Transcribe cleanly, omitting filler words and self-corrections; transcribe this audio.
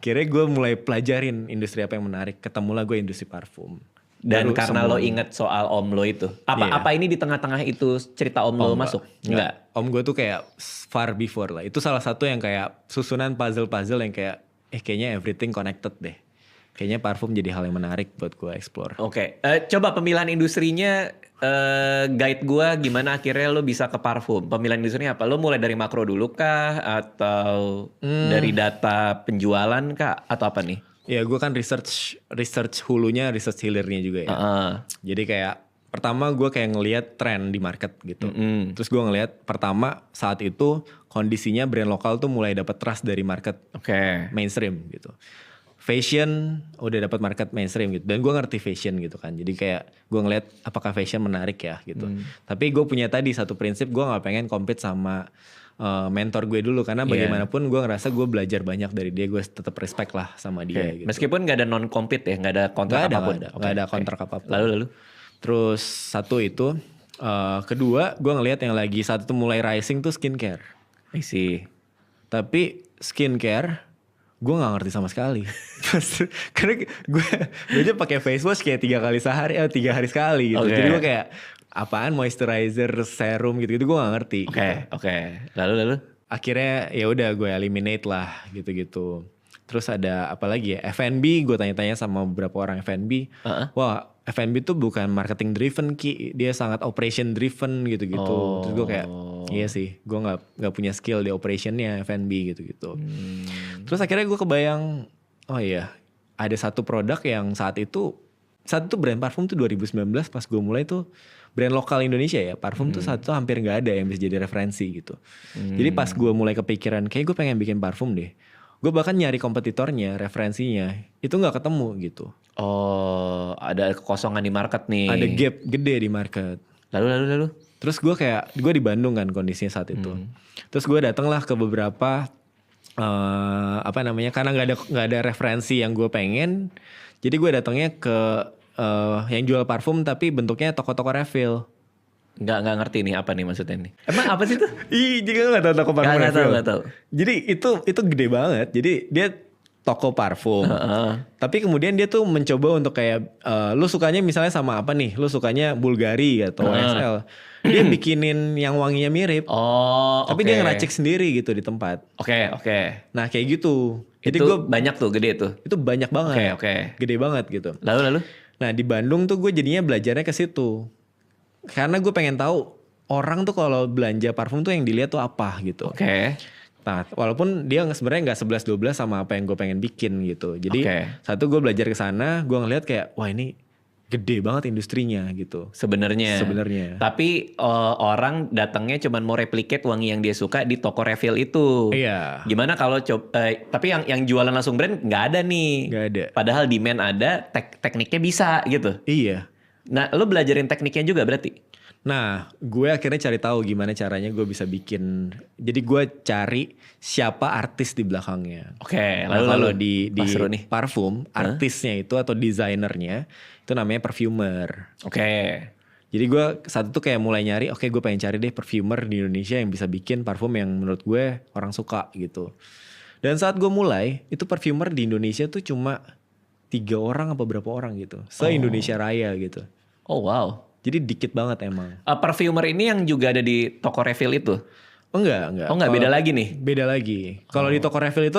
akhirnya gue mulai pelajarin industri apa yang menarik. Ketemulah gue industri parfum. Dan Baru karena lo semuanya. inget soal om lo itu. Apa ini di tengah-tengah itu cerita om lo masuk? Enggak. Om gue tuh kayak far before lah. Itu salah satu yang kayak susunan puzzle-puzzle yang kayak kayaknya everything connected deh. Kayaknya parfum jadi hal yang menarik buat gue explore. Oke. Coba pemilihan industrinya guide gue gimana akhirnya lo bisa ke parfum. Pemilihan industrinya apa? Lo mulai dari makro dulu kah? Atau dari data penjualan kah? Atau apa nih? Ya gue kan research hulunya, research hilirnya juga ya. Jadi kayak pertama gue kayak ngelihat tren di market gitu. Terus gue ngelihat pertama saat itu kondisinya brand lokal tuh mulai dapat trust dari market mainstream gitu. Fashion udah dapat market mainstream gitu. Dan gue ngerti fashion gitu kan. Jadi kayak gue ngelihat apakah fashion menarik ya gitu. Tapi gue punya tadi satu prinsip, gue gak pengen compete sama mentor gue dulu. Karena bagaimanapun gue ngerasa gue belajar banyak dari dia. Gue tetap respect lah sama dia gitu. Meskipun gak ada non-compete ya? Gak ada kontrak apapun? Gak ada kontrak apapun. Lalu? Terus satu itu. Kedua gue ngelihat yang lagi saat itu mulai rising tuh skincare. I see. Tapi skincare gue nggak ngerti sama sekali. Karena gue aja pakai face wash kayak 3 hari sekali gitu. Jadi gue kayak apaan moisturizer, serum gitu gue nggak ngerti. Oke. Lalu? Akhirnya ya udah gue eliminate lah gitu. Terus ada apa lagi ya? F&B gue tanya-tanya sama beberapa orang F&B. Wah F&B tuh bukan marketing driven Ki, dia sangat operation driven gitu-gitu. Terus gue kayak iya sih, gue nggak punya skill di operationnya F&B gitu-gitu. Terus akhirnya gue kebayang, oh iya ada satu produk yang saat itu brand parfum tuh 2019 pas gue mulai tuh brand lokal Indonesia ya, parfum tuh saat itu hampir nggak ada yang bisa jadi referensi gitu. Jadi pas gue mulai kepikiran, kayak gue pengen bikin parfum deh. Gue bahkan nyari kompetitornya, referensinya, itu gak ketemu gitu. Oh, ada kekosongan di market nih. Ada gap gede di market. Lalu? Terus gue di Bandung kan kondisinya saat itu. Terus gue dateng lah ke beberapa, karena gak ada referensi yang gue pengen. Jadi gue datangnya ke yang jual parfum tapi bentuknya toko-toko refill. Nggak ngerti nih apa nih maksudnya nih. Emang apa sih tuh? Juga gak tahu toko parfum refill. Nggak tahu. Jadi itu gede banget. Jadi dia toko parfum. Tapi kemudian dia tuh mencoba untuk kayak lu sukanya misalnya sama apa nih? Lu sukanya Bulgari atau YSL. Dia bikinin yang wanginya mirip. Tapi dia ngeracik sendiri gitu di tempat. Oke. Nah kayak gitu. Jadi itu banyak tuh, gede tuh. Itu banyak banget. Oke. Gede banget gitu. Lalu? Nah di Bandung tuh gue jadinya belajarnya ke situ. Karena gue pengen tahu orang tuh kalau belanja parfum tuh yang dilihat tuh apa gitu. Nah walaupun dia sebenarnya nggak 11-12 sama apa yang gue pengen bikin gitu. Jadi satu gue belajar ke sana, gue ngeliat kayak wah ini gede banget industrinya gitu. Sebenarnya. Tapi orang datangnya cuma mau replicate wangi yang dia suka di toko refill itu. Iya. Gimana kalau tapi yang jualan langsung brand nggak ada nih. Nggak ada. Padahal demand ada, tekniknya bisa gitu. Iya. Nah, lo belajarin tekniknya juga berarti? Nah, gue akhirnya cari tahu gimana caranya gue bisa bikin. Jadi gue cari siapa artis di belakangnya. Lalu kalau di parfum, artisnya itu atau desainernya itu namanya perfumer. Jadi gue saat itu kayak mulai nyari, gue pengen cari deh perfumer di Indonesia yang bisa bikin parfum yang menurut gue orang suka gitu. Dan saat gue mulai, itu perfumer di Indonesia tuh cuma 3 orang apa berapa orang gitu. Se-Indonesia Raya gitu. Oh wow. Jadi dikit banget emang. Perfumer ini yang juga ada di toko refill itu? Enggak. Beda lagi nih? Beda lagi. Kalau di toko refill itu